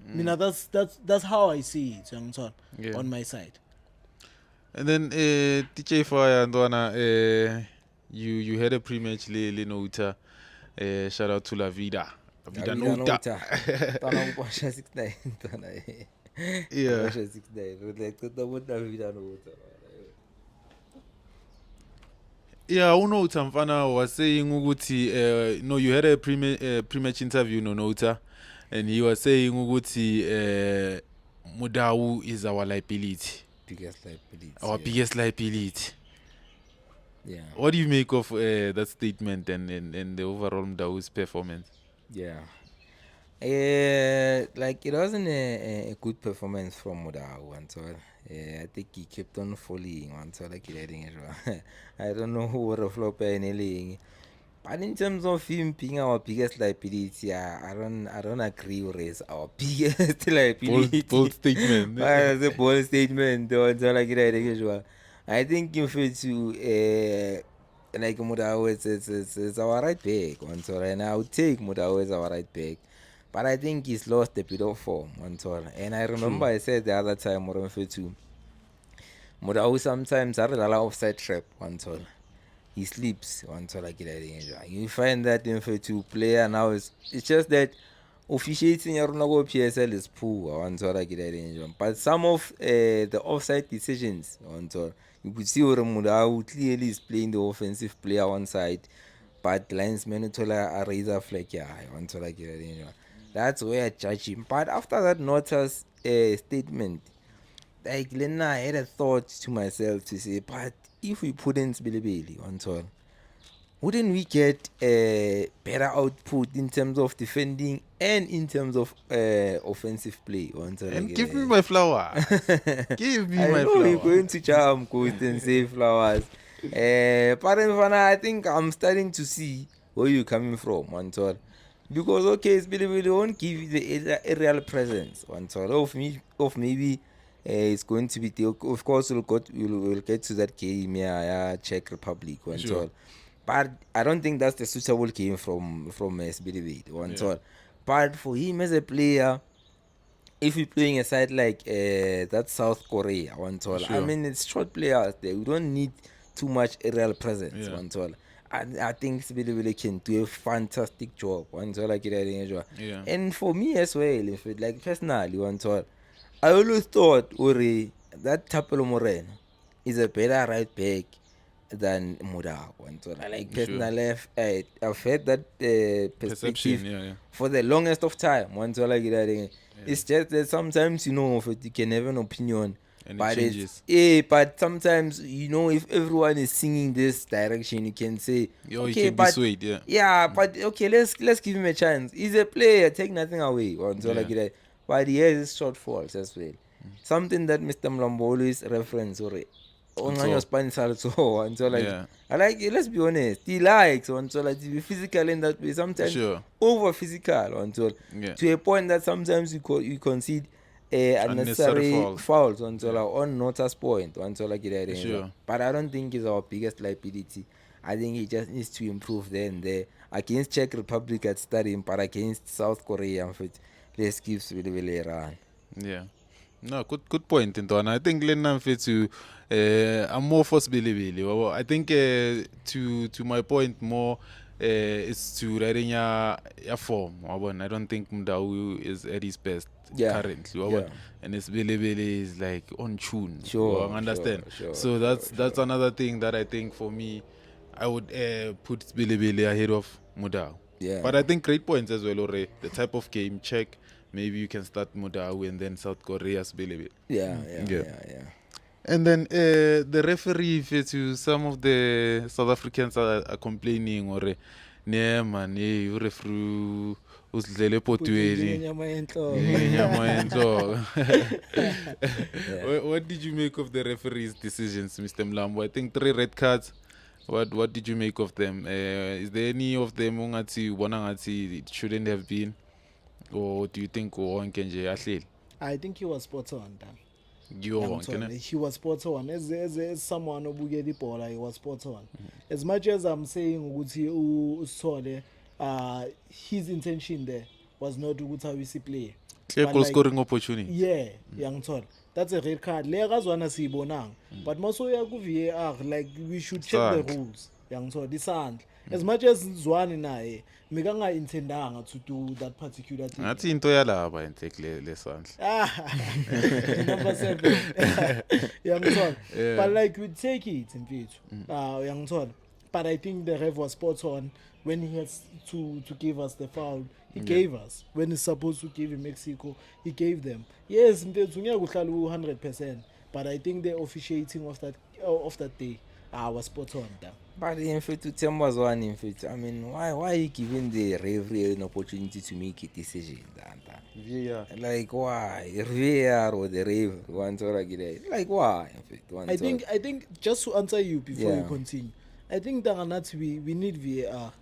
Mina that's how I see it, young tol, Yeah. on my side. And then DJ Fire Ndwana, you had a pre-match nota. Shout out to La Vida. La Vida Nota. Tana ukwasha 69 tana. Yeah. Ukwasha 69. Like the Vida Nota. Yeah, uNota mfana was saying ukuthi no, you had a pre-match interview Nota, and he was saying ukuthi Mudau is our liability. Biggest liability. Our biggest liability. Yeah. What do you make of that statement and the overall Mudau's performance? Yeah. Like it wasn't a good performance from Mudau until I think he kept on falling until like it. I don't know who would have flopped anything. But in terms of him being our biggest liability, I don't agree with it. Our biggest liability. Bold statement. That's a bold statement. Until like it. I think if it's like Mudau, it's our right back. Until and I would take Mudau as our right back. But I think he's lost a bit of form. And I remember I said the other time, Mudau sometimes are a offside trap. He sleeps. You find that in to player now it's just that officiating your PSL is poor. But some of the offside decisions, you could see Mudau clearly is playing the offensive player one side, but linesman a razor flag. That's where I judge him. But after that Nota's statement, like Lena, I had a thought to myself to say, but if we put in Bilibili on tour, wouldn't we get a better output in terms of defending and in terms of offensive play? And give me my flower. Give me I my know flower. you're going to charm coast and say flowers. But I think I'm starting to see where you're coming from, Montor. Because okay, it's Bilibili won't give you the aerial presence, Montor. Of maybe it's going to be of course we'll get to that game, Czech Republic, Sure. but I don't think that's the suitable game from Bilibili, But for him as a player, if you're playing a side like that South Korea, I Sure. mean it's short players there. We don't need too much aerial presence, Yeah. I think Bilibili can do a fantastic job, Yeah. And for me as well, if it, like personally, I always thought Uri that Tapelo Moreno is a better right back than Mudau. Like Sure. personally, I've had that perspective Perception, yeah. for the longest of time. It's just that sometimes you can have an opinion, And but it changes. but sometimes if everyone is singing this direction, you can say You okay, can be but swayed, yeah. yeah, but okay, let's give him a chance. He's a player, take nothing away. But he has his shortfalls as well. Something that Mr. Mlambo always reference, on Spanish also, and so like, Yeah. I like, let's be honest, he likes, and so like, to be physical in that way, sometimes Sure. over physical, and so Yeah. to a point that sometimes you concede Unnecessary unnecessary fouls. fouls, and so like, on Nota's point, and so like, Sure. but I don't think he's our biggest liability. I think he just needs to improve there and there. Against Czech Republic at Stadium, but against South Korea, let's give really run. Yeah. No, good point into and I think Lennon fits you I'm more for Billy. I think to my point more is to writing your form. I don't think Mdau is at his best currently. Yeah. And it's Billy is like on tune. Sure, I understand. sure, So that's another thing that I think for me I would put Billy ahead of Mudau. Yeah. But I think great points as well, already. The type of game check. Maybe you can start Modawi and then South Korea's Billy. Yeah. And then the referee, to some of the South Africans are complaining or yeah man, you referee usidlele potweni. What did you make of the referee's decisions, Mr. Mlambo? I think 3 red cards. What did you make of them? Is there any of them it shouldn't have been? Or do you think I think he was spot on, Dan. He was spot on. As someone who get the ball, he was spot on. As much as I'm saying Usole, his intention there was not to go to play. Clear goal scoring opportunity. Yeah, young tall. That's a red card. Legas wanna see bonang. But Mosoya go VAR, like we should check the rules. Young tall, this and as much as Zwan and I Meganga intendanga to do that particular thing. That's into yalaba and take lessons. Number 7. Young son. Yeah. But like we take it in pitch. Young son. But I think the ref was spot on when he has to give us the foul. He gave us. When he's supposed to give in Mexico, he gave them. Yes, 100%. But I think the officiating of that day was spot on. But in fact, to tell was one in fact. I mean, why are you giving the referee an opportunity to make a decision? Yeah. Like why? VAR or the ref once or like why? In fact, I think just to answer you before you continue, I think that we need VAR.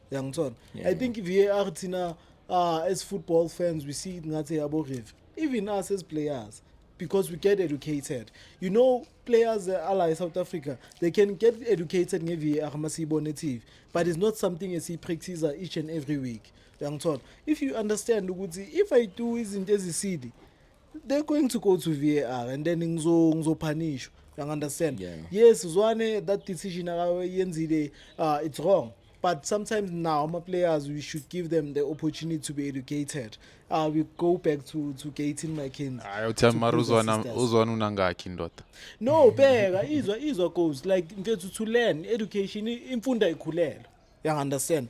Young son. Yeah. I think VAR tina as football fans we see it not about ref. Even us as players. Because we get educated. You know, players like South Africa, they can get educated in VAR native, but it's not something as he practices each and every week. If you understand, if I do isn't as a city, they're going to go to VAR and then inzo punish. You understand? Yeah. Yes, that decision it's wrong. But sometimes now, my players, we should give them the opportunity to be educated. We go back to Gaten McKenzie. I'll tell Maruzwana No, bega, is goes like to learn education in Funda Ikulel. You understand?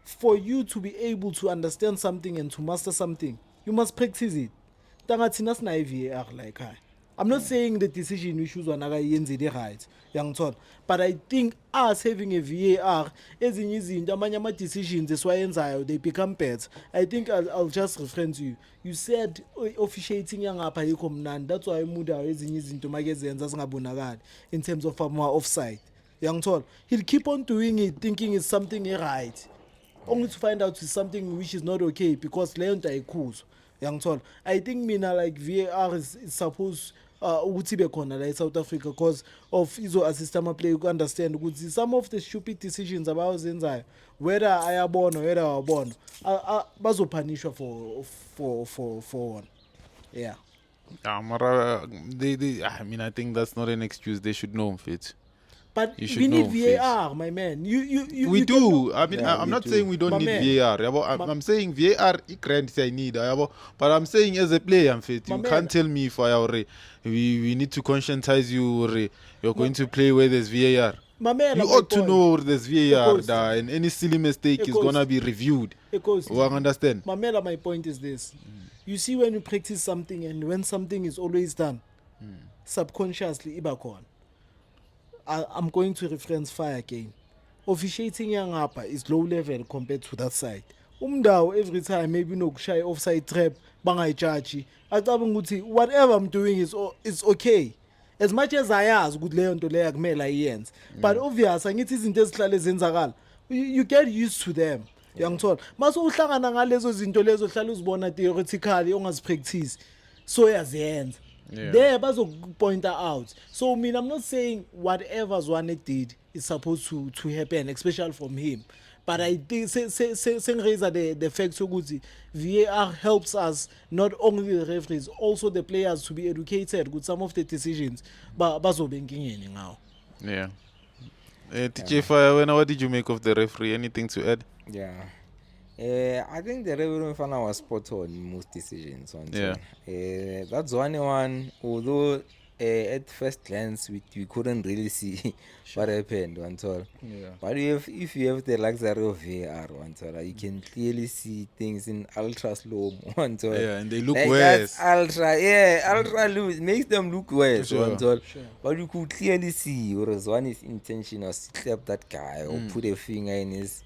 For you to be able to understand something and to master something, you must practice it. Tangatinas na VAR like I. I'm not saying the decision we choose one right, young Todd, but I think us having a VAR as in using the decisions that's why they become pets. I think I'll just reference you. You said officiating young up that's why I moved out as in using to magazines as in terms of more offside. Young Todd, he'll keep on doing it thinking it's something right. Only to find out it's something which is not okay because Leon Taiku's young Todd. I think Mina like VAR is supposed like South Africa because of izo assistant play. You can understand some of the stupid decisions about Zenzai, whether I am born or whether I am born, bazo punish for one. Yeah. I mean, I think that's not an excuse. They should know it. But we need VAR, my man. We do. I mean, I'm not saying we don't need VAR. I'm saying VAR grants I need. But I'm saying as a player, you can't tell me if we need to conscientize you. You're going to play where there's VAR. You ought to know there's VAR, and any silly mistake is gonna be reviewed. You understand? Mamela, my point is this: you see, when you practice something and when something is always done, subconsciously, ibakon. I'm going to reference fire again. Officiating young upper is low level compared to that side. Every time maybe no shy offside trap, bangay chachi. Whatever I'm doing is okay. as much as ayazi ukuthi leyo nto leyo akumele ayenze but obvious angithi izinto ezihlale ezenzakala you get used to them uyangithola mase uhlangana ngalezo zinto lezo hlala uzibona theoretically ongazipractice so yaziyenza there bazokupointa out so I'm not saying whatever Zwane did is supposed to happen especially from him but I think sengiraise the fact ukuthi VAR helps us not only the referees also the players to be educated with some of the decisions bazobe enkingeni ngawo. Yeah. TJ Fire, what did you make of the referee? Anything to add? Yeah. I think the referee Mfana was spot on in most decisions. That's one. Although at first glance we couldn't really see what happened. But if you have the luxury of VAR, you can clearly see things in ultra slow. Yeah, and they look like worse. Ultra look makes them look worse. Sure. But you could clearly see Zwane's intention was to slap that guy or put a finger in his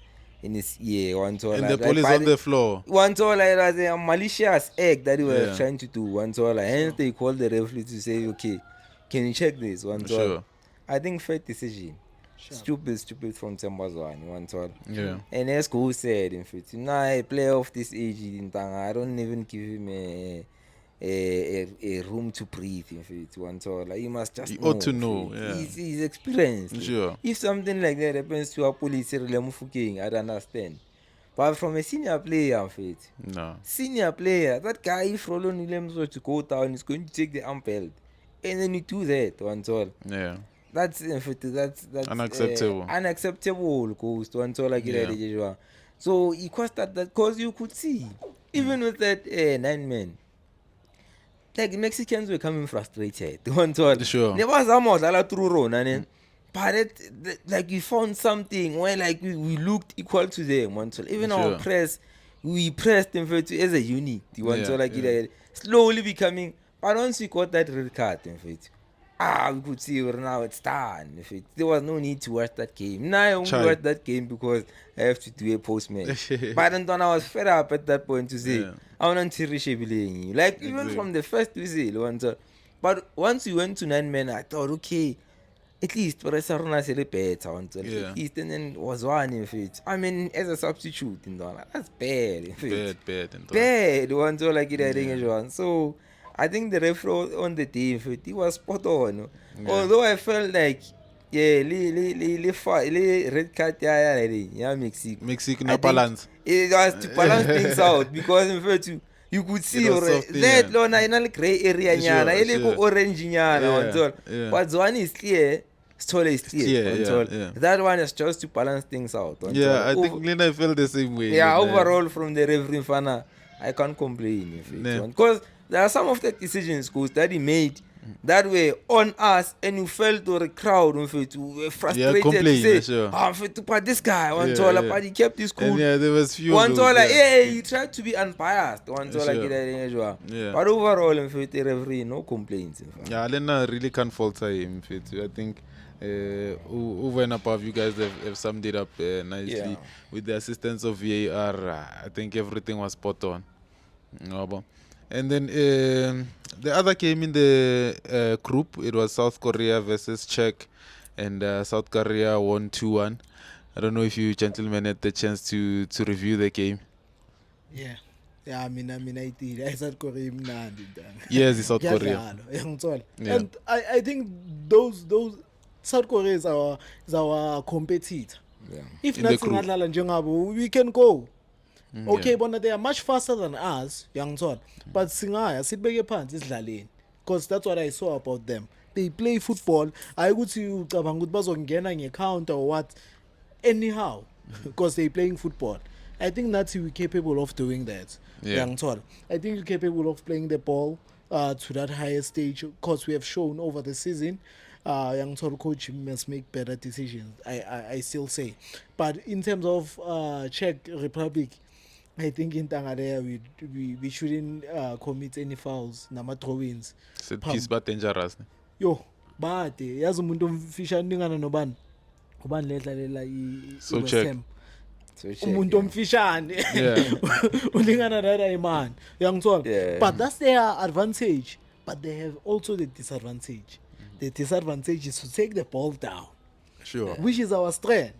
ear. And the ball is on the floor. It was a malicious act that he was trying to do. Hence they called the referee to say, okay, can you check this? Sure. I think fair decision. Stupid from Tembazwan. Yeah. And as Go said, in fact, a player of this age, I don't even give him a room to breathe. In fact, he must just ought to know. Yeah. He's experienced. Sure. If something like that happens to a police, I don't understand. But from a senior player, in fact, No. senior player, that guy, if Roland Williams were to go down, is going to take the arm belt. And then you do that, Yeah. That's unacceptable. Unacceptable goes to so he caused that because you could see even with that 9 men, like Mexicans were coming frustrated. Sure. There was a through run, but like we found something where like we looked equal to them. Even our press, we pressed them as a unit. Slowly becoming. But once we got that red card, in fact, we could see now it's done. In fact, there was no need to watch that game. Now I only watch that game because I have to do a post-match. But then I was fed up at that point to say, I want to see like even from the first whistle. But once we went to 9 men, I thought, okay, at least Barcelona said better. At least and then was one in fact. I mean, as a substitute, that's bad. In fact. Bad. So I think the referee on the day, he was spot on. Although I felt like, red card, Mexico no balance. It was to balance things out because in fact you could see that lona gray area, orange but Zwane is clear. That one is just to balance things out. I think Lena felt the same way. Overall from the referee Fana, I can't complain because there are some of the decisions that he made that way on us, and you felt the crowd frustrated to say, but this guy, but he kept his cool. And there was few. He tried to be unbiased. But overall, the referee, no complaints. Lena really can't falter him. I think over and above, you guys have summed it up nicely with the assistance of VAR. I think everything was spot on. And then the other game in the group, it was South Korea versus Czech, and South Korea won 2-1. I don't know if you gentlemen had the chance to review the game. Yeah, I mean, I did. I South Korea. Yes, it's South Korea. And I think those South Korea is our competitor. If nothing, we can go. Okay, but they are much faster than us, but Singaya, sibeke phansi isidlaleni, because that's what I saw about them. They play football. I would see you bazongena counter or what, anyhow, because they playing football. I think that's we're capable of doing that. I think we're capable of playing the ball to that higher stage, because we have shown over the season. Young coach must make better decisions. I still say, but in terms of Czech Republic, I think in Tangadea we shouldn't commit any fouls. Nama throw-ins. Set piece but dangerous. Yo, but yazi umuntu omfishane ningana nobani. Ubani ledlalela so check. Umuntu omfishane. Ulingana nada man. Yangithola. But that's their advantage. But they have also the disadvantage. the disadvantage is to take the ball down, Sure. which is our strength.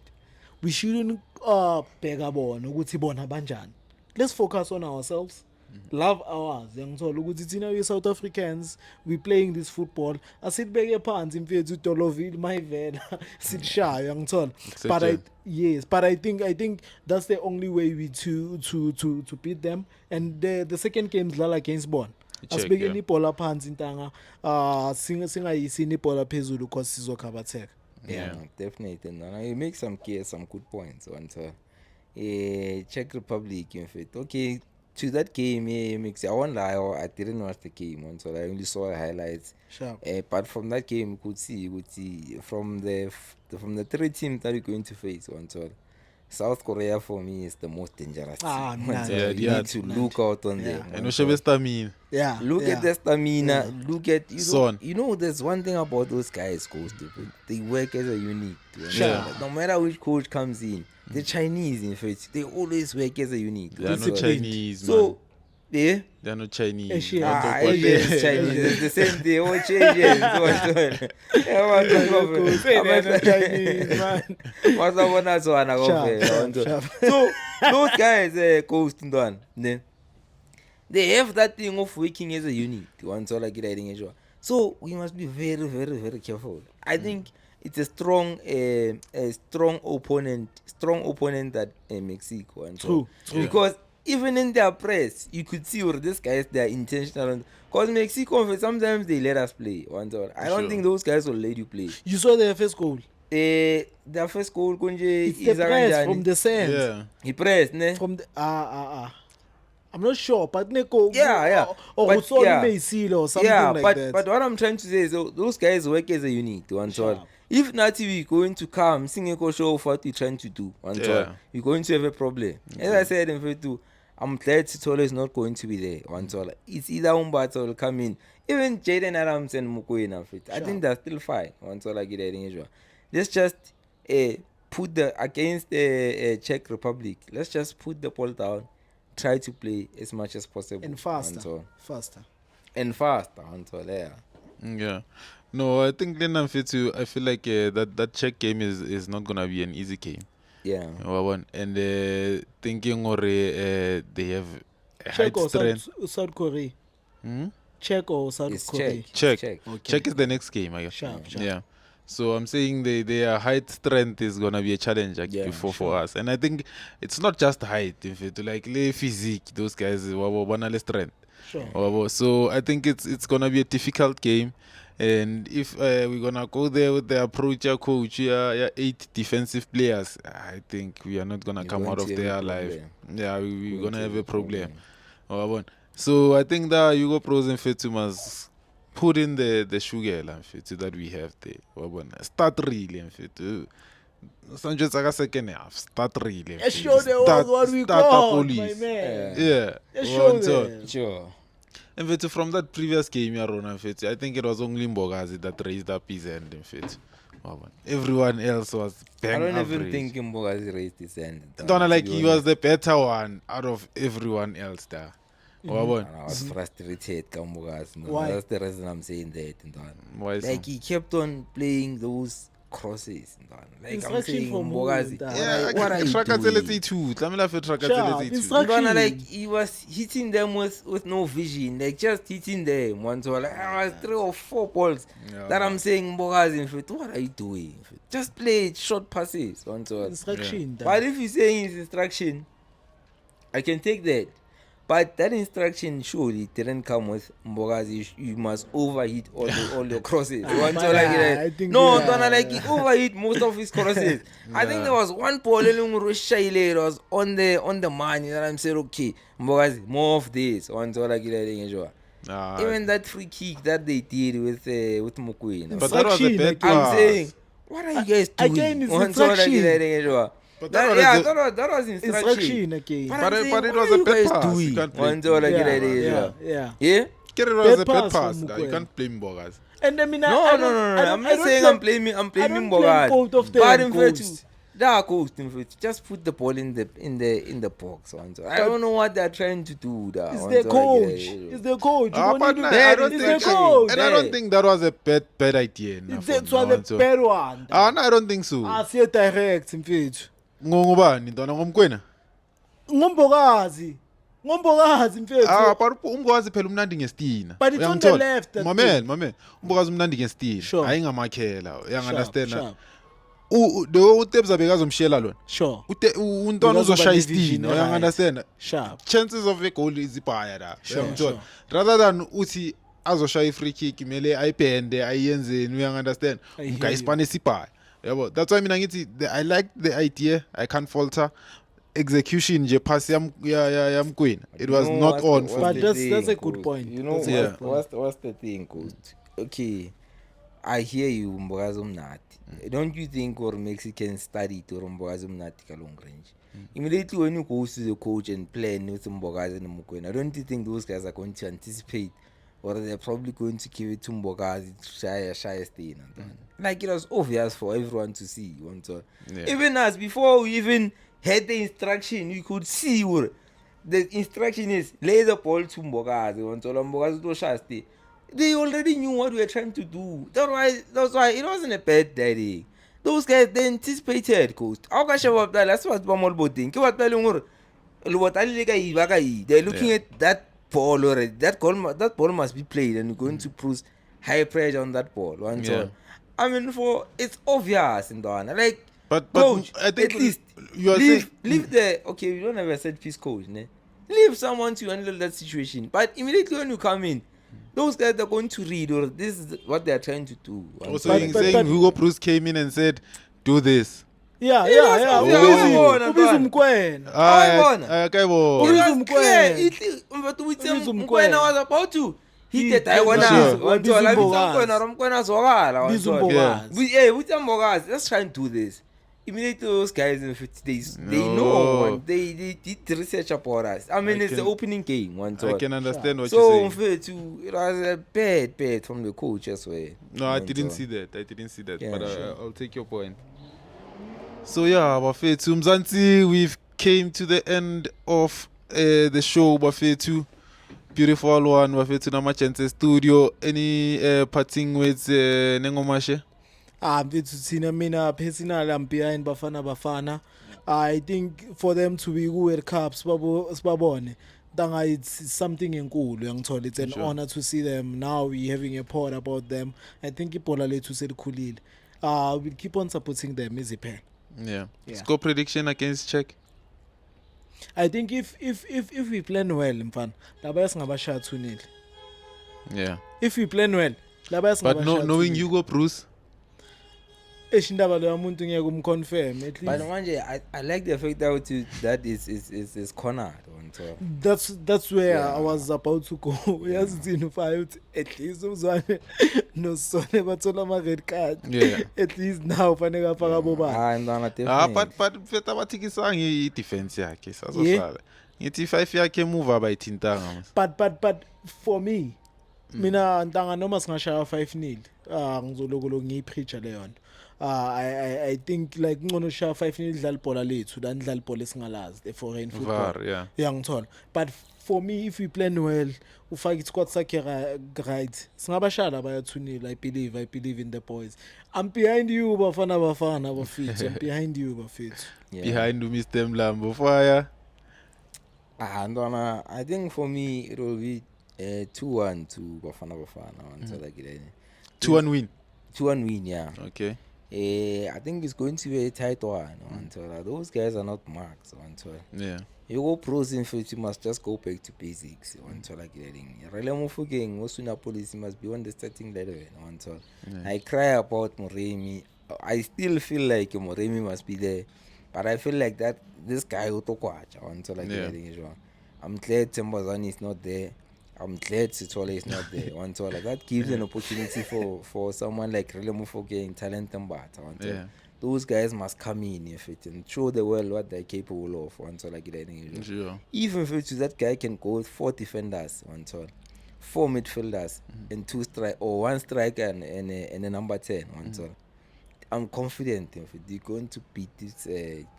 We shouldn't bheka bona ukuthi bona banjani. Let's focus on ourselves. Love ours. Yangithola ukuthi thina we South Africans, we playing this football. Asibeke phansi mfethu Doloville mayivela sitshaya yangithola. But I think that's the only way we to beat them. And the second game is dlala against Bon. Asibekeni ibhola phansi intanga singayisini ibhola phezulu because sizokhabatheka. Yeah, definitely. No, you make some good points on Czech Republic, in fact. Okay, to that game, I won't lie, I didn't watch the game, so I only saw the highlights. Sure. But from that game, you could see from the 3 teams that we're going to face, so South Korea for me is the most dangerous. You need to look out on them. And we should stamina. Yeah. Look at the stamina. Look at there's one thing about those guys, Coach. They work as a unit. No matter which coach comes in, the Chinese, in fact, they always work as a unit. They are not Chinese, man. So, yeah. They are not Chinese. Asians, Chinese. It's the same thing. All Asians. Chinese, man. So, those guys, Coast and they have that thing of working as a unit. So, we must be very, very, very careful. I think it's a strong opponent that Mexico. True. Because even in their press, you could see where these guys, they are intentional. Because Mexico, sometimes they let us play. I don't think those guys will let you play. You saw their first goal. Their first goal, it's the press from the sands. Yeah. He pressed, ne? From the I'm not sure, but Neko. Yeah. Or something like that. But what I'm trying to say is those guys work as a unit. If Nati we going to come, Singapore show what we're trying to do. We're going to have a problem. As I said in F2, I'm glad Sitolo is not going to be there. It's either Umbat will come in. Even Jaden Adams and Mukwena, I think they're still fine. Let's just put against the Czech Republic. Let's just put the ball down. Try to play as much as possible. And faster. Yeah. No, I think then I feel like that Czech game is not gonna be an easy game. Yeah. And thinking or they have Czech or strength. South Korea. Czech or South Korea. Czech. Okay. Czech is the next game, I guess. Sure. Yeah. So I'm saying their height strength is gonna be a challenge for us, and I think it's not just height. If it like physique, those guys wanna strength. Sure. So I think it's gonna be a difficult game, and if we're gonna go there with the approach, coach, 8 defensive players, I think we are not gonna come out of there alive. Yeah, we're gonna have a problem. So I think that Hugo Pros and Fetu must put in the sugar that we have there. Start really, Sancho Saka second half. Start really. Show them what we got, my man. Yeah. Show them. Sure. And from that previous game, I think it was only Mbogazi that raised up his hand. Everyone else was bang I don't average. even think Mbogazi raised his hand. He was the better one out of everyone else there. I was frustrated, Why? That's the reason I'm saying that. Why so? Like he kept on playing those crosses. Like I'm Instruction saying, from Mbogazi, who, what are you doing? Like he was hitting them with no vision, like just hitting them. Like I was 3 or 4 balls that I'm saying, Mbogazi, in fact, what are you doing? Just play short passes. Instruction. But if you're saying it's instruction, I can take that. But that instruction surely didn't come with Mbogazi. You must overhit all your crosses. He overhit most of his crosses. I think there was one ball that was on the money that I'm saying, okay, Mbogazi, more of this. Even that free kick that they did with Mukwena. But that was a bad pass. I'm saying, what are you guys doing? Again, it's instruction. But that was instruction again. But it was a bad pass. You can't blame Yeah. It was a Bad bad pass pass. from You Mukwena. can't blame Mbogazi. And I mean, No. I'm not saying I'm blaming I don't blame Mbogazi. both of them. But in Ghost. fact, That Ghost, just put the ball in the box. I don't know what they're trying to do. It's their coach. It's their coach. But You I don't it's think, their coach. and I don't think that was a bad idea. That's why the bad one. No, I don't think so. I see it direct, mfethu. Ngubani ntwana ngomkwena? Ngombokazi mfethu. But umbokazi phela umnandi ngestina. But it's on the left, that Mamela. Umbokazi umnandi ngestina. Sure. Ayingamakhela. Uyangunderstand? Sharp. The utebza bekazomshiyela lona. Sure. Untwana uzoshaya istina. Right. Uyangunderstand? Sharp. Chances of a goal is higher da. Sure, Uyangithola? sure. Rather than uthi azoshaya i-free kick imele ayibhende ayiyenzeni, uyangunderstand? I hear Umguy you. spane sibhaya. Yabo, that's why mina ngithi I like the idea. I can't falter. Execution nje pass yamkwena. It was not on for But me. that's a good point. You know Yeah. what's the thing, Ghost? Okay, I hear you, Mbokazi Umnati. Don't you think or Mexicans study to Mbokazi Umnati ka long range? Immediately when you go to the coach and plan with Mbokazi and Mukwena, don't you think those guys are going to anticipate, or they're probably going to give it to Mbokazi to shy stay? Like it was obvious for everyone to see. Yeah. Even us, before we even had the instruction, you could see where the instruction is lay the ball to Mbokazi. Mbokazi to shy stay. They already knew what we were trying to do. That's why it wasn't a bad day. Those guys, they anticipated, Coast. That's what Bamolbo think. They're looking at that ball already. That ball must be played, and you're going to put high pressure on that ball. Yeah. I mean, it's obvious in Donna. Like, But coach, I think at least you are saying leave the okay. We don't have a set piece coach, ne? Leave someone to handle that situation. But immediately when you come in, those guys are going to read, or this is what they are trying to do. also But- saying Hugo Bruce came in and said, "Do this." Yeah. Ubiza Umkwena. Awayibona? Akayibona. Ubiza It was clear. Ubiza Mkwena. Mkwena was about to hit the Sure. diagonal. Ubiza Mbokazi. Mkwena zwakala. Biza Yeah. Umbokazi. Hey, with Mbokazi, let's try and do this. Immediately those guys in 50 days, they No. know. They did research about us. I mean, I it's the can- opening game. I can understand what So you're saying. it was a bad from the coach as well. No, I didn't see that. Yeah, But sure. I'll take your point. So yeah, Bafethu Mzansi, we've came to the end of the show. Bafethu, beautiful one. Bafethu Namachense Studio. Any parting words, Nengomashe? Mfethu thina mina personally I'm behind Bafana. I think for them to be World Cup sibabone. Danga it's something enkulu yangithola. It's an Sure. honor to see them. Now we having a pod about them. I think ibhola lethu selikhulile. We'll keep on supporting them iziphela. Yeah. Yeah. Score prediction against Czech. I think if we plan well mfana, laba singabashaya 2-0. Yeah. If we plan well, laba But singabashaya. knowing Hugo Bruce. Eshindaba lo muntu ngeke umconfirm at But least. manje, I like the fact that is cornered. That's where Yeah. I was about to go. Yazi thina ufaya uthi at least uzwane nosone bathola ama red card. Yeah. At least now fanele afaka bobani. But feta bathikisanga i-defense yakhe sazohlala. Ngithi 5 yakhe move abayithintanga. But for me, mina ntanga noma singashaya 5-0. Ngizoloko ngiyipreacher leyo nto. I think like ngcono shaya 5-0 idlala ibhola lethu than idlala ibhola esingalazi the foreign football. VAR, yeah. Yangithola. But for me if we plan well, ufake isquad sakhe right. Singabashaya baya 2-0. I believe in the boys. I'm behind you bafana bafethu. I'm behind you bafethu. Behind Mr. Mlambo fire. Ndona, I think for me it will be 2-1 to Bafana. 2-1 win. 2-1 win, yeah. Okay. I think it's going to be a tight one. Those guys are not marked. Yeah. You go pros in fact, you must just go back to basics. Relemo Fugeng, Osuna Police must be on the starting level. I cry about Moremi. I still feel like Moremi must be there. But I feel like that this guy Utokwacha. I'm glad Tembazani is not there. I'm glad Sitole is not there. That gives an opportunity for someone like Relemo Fugeng, talent and bat. Yeah. Those guys must come in if it and show the world what they're capable of. Sure. Even if that guy can go with 4 defenders, 4 midfielders, and 2 strike or 1 striker and a number 10. I'm confident in fact, they're going to beat this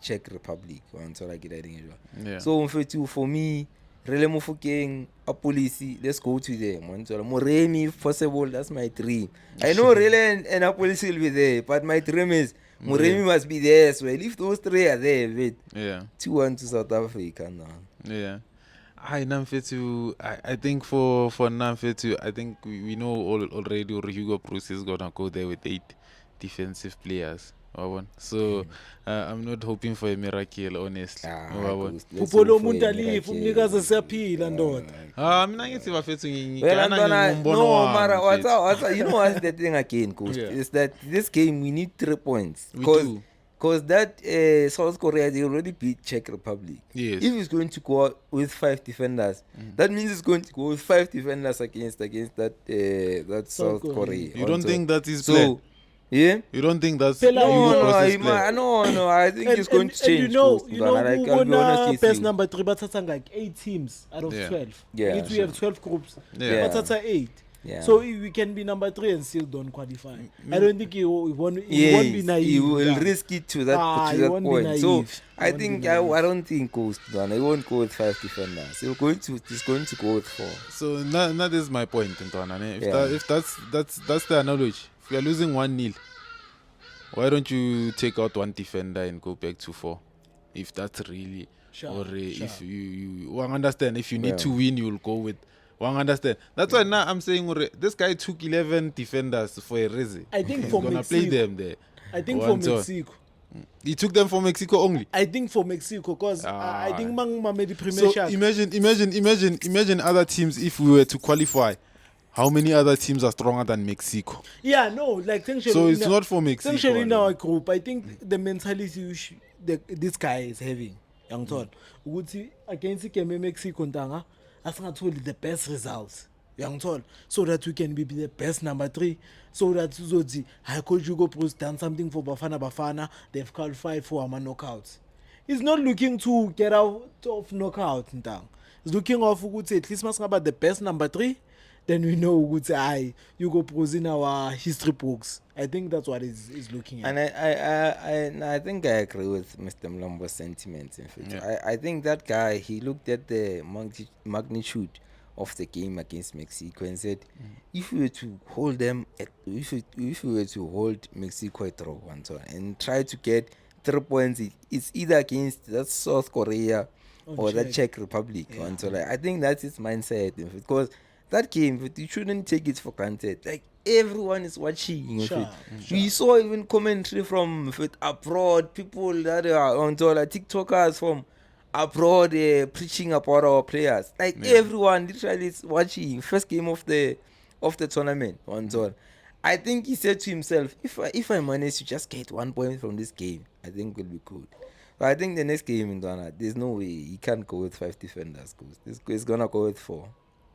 Czech Republic. Yeah. So in fact, for me, really Mofokeng, a policy, let's go to them. Moremi, if possible, that's my dream. I know really and a policy will be there, but my dream is Moremi must be there as well. If those three are there, wait, Yeah. 2-1 to South Africa now. Yeah. I think for Namfetu, I think we know already Hugo Bruce is gonna go there with 8 defensive players. So I'm not hoping for a miracle, honestly. Pupolo umuntu alive umnikazi siyaphila ndoda. Mina ngithi bafethu no, Mara, what's you know what's the thing again, Coach? Yeah. Is that this game we need 3 points. We do. Because that South Korea, they already beat Czech Republic. Yes. If it's going to go out with 5 defenders, that means it's going to go with 5 defenders against that South Korea. You don't think that is so? Yeah. You don't think that's No, I think it's going to change. And you know, like, I'll be honest with best you. number 3, but that's like 8 teams out of 12. Yeah, We have 12 groups. Yeah. But that's 8. Yeah. So we can be number 3 and still don't qualify. I don't think he won't be naive. He will risk it to that he won't be point. So naive. I think I don't think goes to he won't go with 5 defenders. He's going to go with 4. So that is my point, Ntwana. Yeah. If that's the analogy. If you are losing 1-0, why don't you take out 1 defender and go back to 4? If that's really if you understand, if you need to win, you'll go with. Understand. That's why now I'm saying this guy took 11 defenders for a reason. I think He's for gonna Mexico, play them there. I think for Mexico. He took them for Mexico only. I think for Mexico, because I think made the premier So shot. imagine other teams if we were to qualify. How many other teams are stronger than Mexico? Yeah, no, like So it's not for Mexico. Essentially in our group, I think the mentality this guy is having, young Todd, against Mexico, Ntanga, asingatholi the best results, young Todd, so that we can be the best number 3, so that Zodzi, Coach Hugo Bruce done something for Bafana, they've qualified for our knockouts. He's not looking to get out of knockout, Ntanga. He's looking off at least must about the best number 3. Then we know Hugo Bruce in our history books. I think that's what he's looking at. And I think I agree with Mr. Mlombo's sentiments. In fact, I think that guy, he looked at the magnitude of the game against Mexico and said, if we were to hold them, if we were to hold Mexico at draw and try to get 3 points, it's either against that South Korea or that Czech Republic. I think that's his mindset, because that game, you shouldn't take it for granted. Like, everyone is watching. We saw even commentary from abroad, people that are on TikTokers from abroad preaching about our players. Like, everyone literally is watching. First game of the tournament. I think he said to himself, if I manage to just get 1 point from this game, I think we'll be good. But I think the next game in Ghana, there's no way he can't go with 5 defenders. He's gonna go with 4.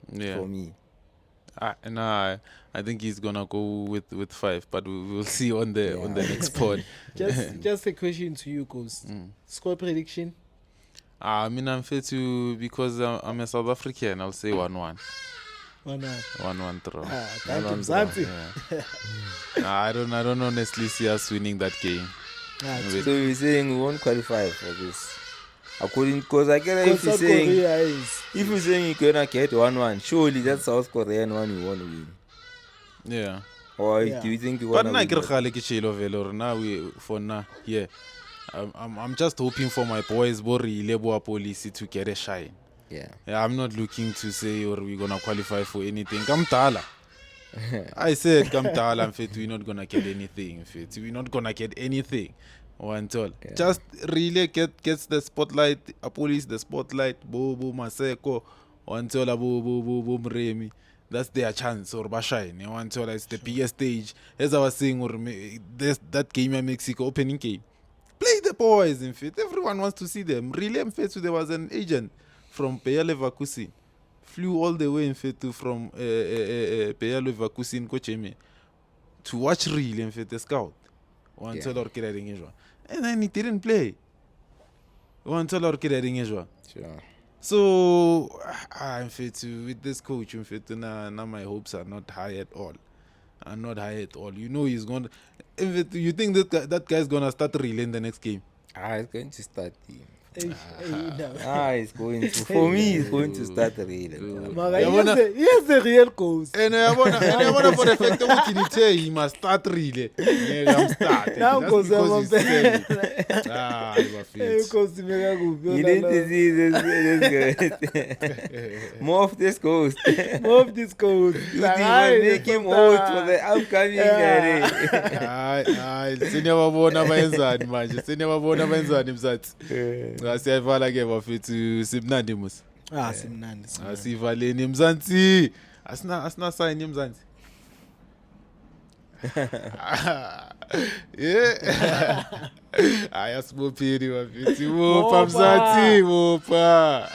For me. I think he's gonna go with 5, but we will see on the next pod. Just a question to you, Ghost. Score prediction? I mean, I'm fair to, because I'm a South African, I'll say 1-1. 1-1 draw. I don't honestly see us winning that game. So you're saying we won't qualify for this? Because I get if you're saying you're gonna get 1-1, surely that South Korean one you won't win. Yeah. Or do you think you but wanna win? Now I'm just hoping for my boys Bori Leboa Police to get a shine. Yeah, I'm not looking to say or we're gonna qualify for anything. Kamtala. I said Kamtala, I'm fit, we're not gonna get anything. We're not gonna get anything. Just really gets the spotlight, a police the spotlight, Bobo Maseko, Bobo Mremi. That's their chance or Bashine. It's the biggest stage. As I was saying, or that game in Mexico, opening game. Play the boys, in fact. Everyone wants to see them. Really, in fact, there was an agent from Bayer Leverkusen. Flew all the way, in fact, from Bayer Leverkusen, Kocheme, to watch really, in fact, the scout. And then he didn't play. Sure. So, in fact, with this coach, in fact, now my hopes are not high at all. You know he's going to... You think that guy's gonna start real in the next game? It's going to start. No. It's going to. For me, it's going to start real. Mara, here's the real ghost. And I wanna for the fact that he must start really. Yeah, I'm starting. Now That's goes because he's selling. Ghost mega good. You need to see this. More of this ghost. More of this ghost. You make him old for the upcoming. Hayi siniyababona bayenzani manje siniyababona bayenzani mzathi ngasiyavala ke bafethu simnandi musa Simnandi. asivaleni mzansi asina sign mzansi yeah ayasibopheni bafethu wopha mzansi wopha